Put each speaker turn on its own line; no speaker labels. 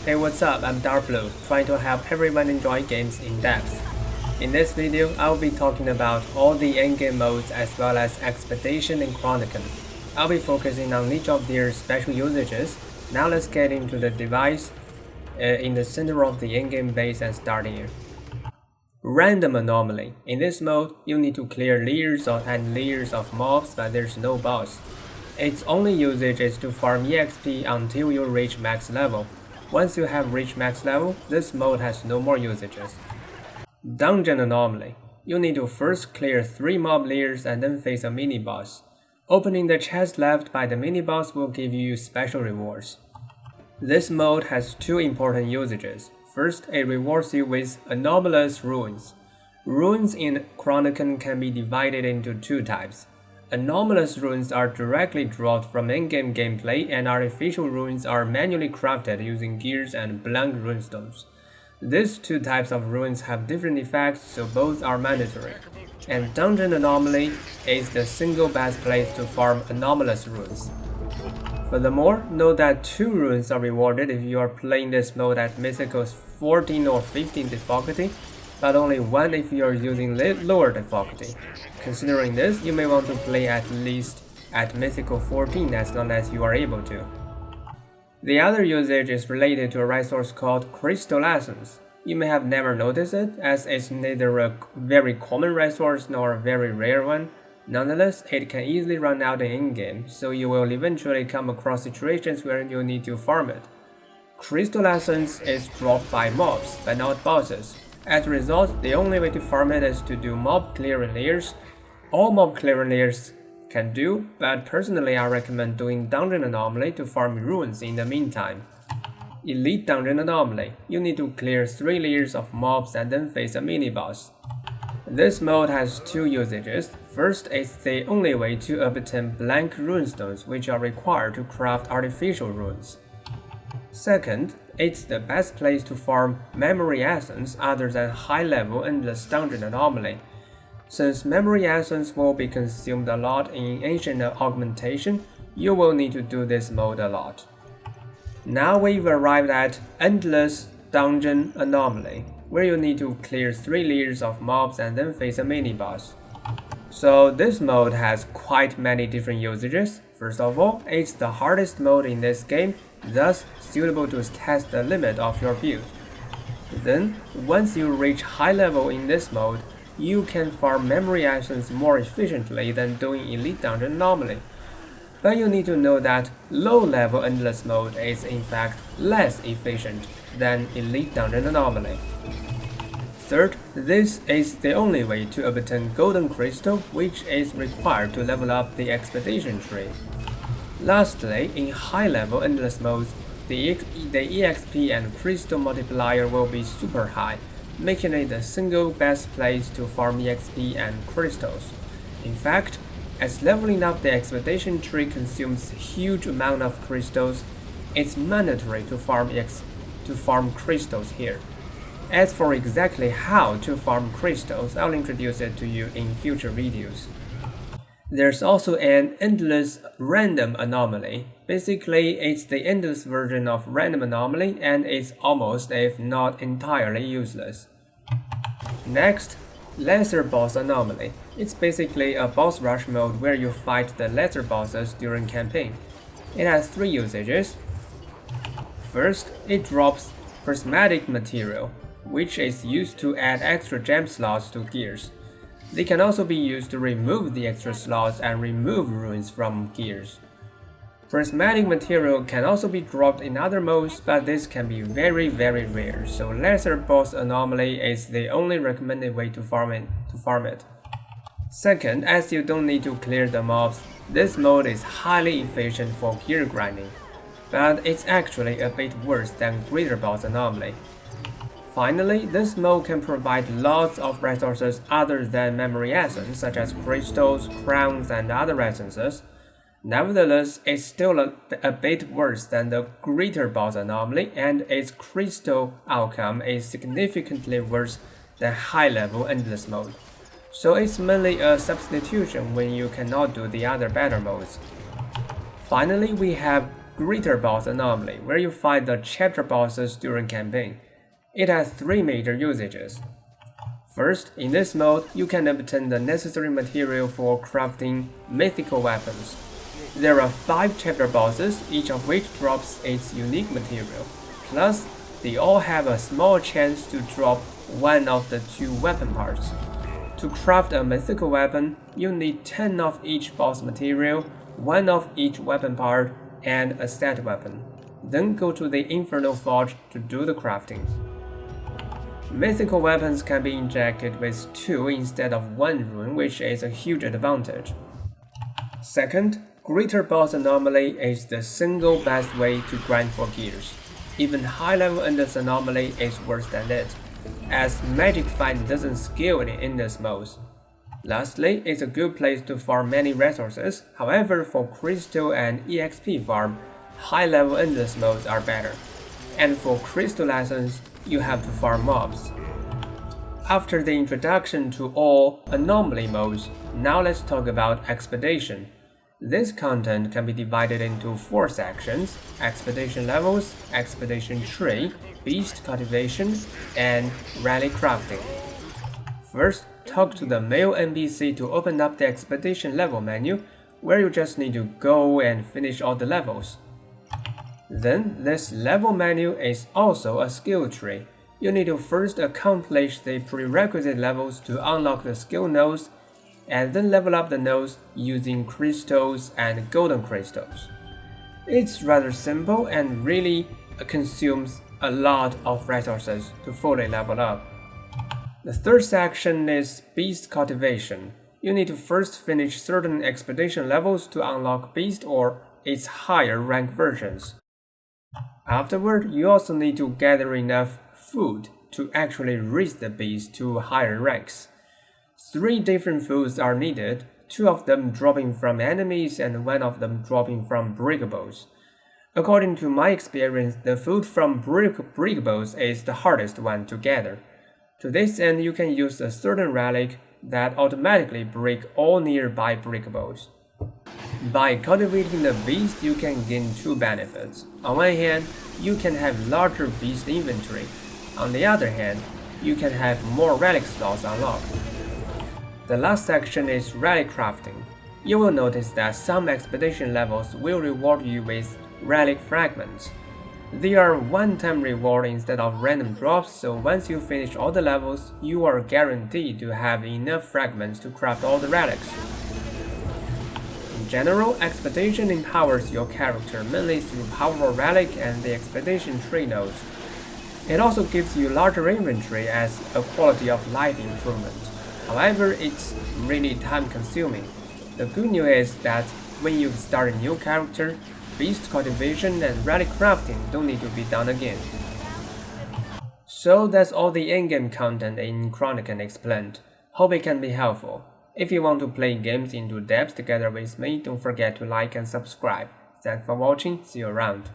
Hey, what's up? I'm Darkbblue, trying to help everyone enjoy games in depth. In this video, I'll be talking about all the endgame modes as well as Expedition and Chronicon. I'll be focusing on each of their special usages. Now let's get into the device in the center of the endgame base and starting it. Random Anomaly. In this mode, you need to clear layers and layers of mobs, but there's no boss. Its only usage is to farm EXP until you reach max level. Once you have reached max level, this mode has no more usages. Dungeon Anomaly. You need to first clear 3 mob layers and then face a mini-boss. Opening the chest left by the mini-boss will give you special rewards. This mode has 2 important usages. First, it rewards you with anomalous runes. Runes in Chronicon can be divided into 2 types. Anomalous runes are directly dropped from in-game gameplay, and artificial runes are manually crafted using gears and blank runestones. These 2 types of runes have different effects, so both are mandatory. And Dungeon Anomaly is the single best place to farm anomalous runes. Furthermore, note that 2 runes are rewarded if you are playing this mode at Mythical 14 or 15 difficulty, but only 1 if you are using lower difficulty. Considering this, you may want to play at least at Mythical 14 as long as you are able to. The other usage is related to a resource called Crystal Essence. You may have never noticed it, as it's neither a very common resource nor a very rare one. Nonetheless, it can easily run out in-game, so you will eventually come across situations where you need to farm it. Crystal Essence is dropped by mobs, but not bosses. As a result, the only way to farm it is to do mob clearing layers. All mob clearing layers can do, but personally I recommend doing Dungeon Anomaly to farm runes in the meantime. Elite Dungeon Anomaly. You need to clear 3 layers of mobs and then face a mini-boss. This mode has 2 usages. First, it's the only way to obtain blank runestones, which are required to craft artificial runes. Second, it's the best place to farm memory essence other than high-level endless dungeon anomaly. Since memory essence will be consumed a lot in ancient augmentation, you will need to do this mode a lot. Now we've arrived at endless dungeon anomaly, where you need to clear 3 layers of mobs and then face a mini-boss. So this mode has quite many different usages. First of all, it's the hardest mode in this game, thus suitable to test the limit of your build. Then, once you reach high level in this mode, you can farm memory essence more efficiently than doing Elite Dungeon Anomaly. But you need to know that low level endless mode is in fact less efficient than Elite Dungeon Anomaly. Third, this is the only way to obtain Golden Crystal, which is required to level up the Expedition tree. Lastly, in high-level endless modes, the EXP and Crystal multiplier will be super high, making it the single best place to farm EXP and Crystals. In fact, as leveling up the Expedition tree consumes a huge amount of Crystals, it's mandatory to farm Crystals here. As for exactly how to farm Crystals, I'll introduce it to you in future videos. There's also an endless random anomaly. Basically, it's the endless version of random anomaly, and it's almost, if not entirely, useless. Next, lesser boss anomaly. It's basically a boss rush mode where you fight the lesser bosses during campaign. It has 3 usages. First, it drops prismatic material, which is used to add extra gem slots to gears. They can also be used to remove the extra slots and remove runes from gears. Prismatic material can also be dropped in other modes, but this can be very rare, so lesser boss anomaly is the only recommended way to farm it. Second, as you don't need to clear the mobs, this mode is highly efficient for gear grinding, but it's actually a bit worse than greater boss anomaly. Finally, this mode can provide lots of resources other than memory essence, such as crystals, crowns, and other essences. Nevertheless, it's still a bit worse than the greater boss anomaly, and its crystal outcome is significantly worse than high-level endless mode. so it's mainly a substitution when you cannot do the other battle modes. Finally, we have Greater Boss Anomaly, where you fight the chapter bosses during campaign. It has 3 major usages. First, in this mode, you can obtain the necessary material for crafting mythical weapons. There are 5 chapter bosses, each of which drops its unique material. Plus, they all have a small chance to drop one of the 2 weapon parts. To craft a mythical weapon, you need 10 of each boss material, 1 of each weapon part, and a set weapon. Then go to the Infernal Forge to do the crafting. Mythical weapons can be injected with 2 instead of 1 rune, which is a huge advantage. Second, Greater Boss Anomaly is the single best way to grind for gears. Even high-level Endless Anomaly is worse than it, as Magic Fight doesn't scale in Endless modes. Lastly, it's a good place to farm many resources. However, for Crystal and EXP farm, high-level Endless modes are better. And for Crystal lessons, you have to farm mobs. After the introduction to all Anomaly modes, now let's talk about Expedition. This content can be divided into 4 sections: Expedition levels, Expedition tree, Beast cultivation, and Rally crafting. First, talk to the male NPC to open up the Expedition level menu, where you just need to go and finish all the levels. Then, this level menu is also a skill tree. You need to first accomplish the prerequisite levels to unlock the skill nodes, and then level up the nodes using crystals and golden crystals. It's rather simple and really consumes a lot of resources to fully level up. The third section is Beast cultivation. You need to first finish certain expedition levels to unlock Beast or its higher rank versions. Afterward, you also need to gather enough food to actually raise the Beast to higher ranks. 3 different foods are needed, 2 of them dropping from enemies and 1 of them dropping from breakables. According to my experience, the food from breakables is the hardest one to gather. To this end, you can use a certain relic that automatically break all nearby breakables. By cultivating the beast, you can gain 2 benefits. On one hand, you can have larger beast inventory. On the other hand, you can have more relic slots unlocked. The last section is relic crafting. You will notice that some expedition levels will reward you with relic fragments. They are one-time reward instead of random drops, so once you finish all the levels, you are guaranteed to have enough fragments to craft all the relics. In general, Expedition empowers your character mainly through powerful relic and the Expedition tree nodes. It also gives you larger inventory as a quality of life improvement. However, it's really time-consuming. The good news is that when you start a new character, beast cultivation and relic crafting don't need to be done again. So that's all the endgame content in Chronicon explained. Hope it can be helpful. If you want to play games into depth together with me, don't forget to like and subscribe. Thanks for watching, see you around.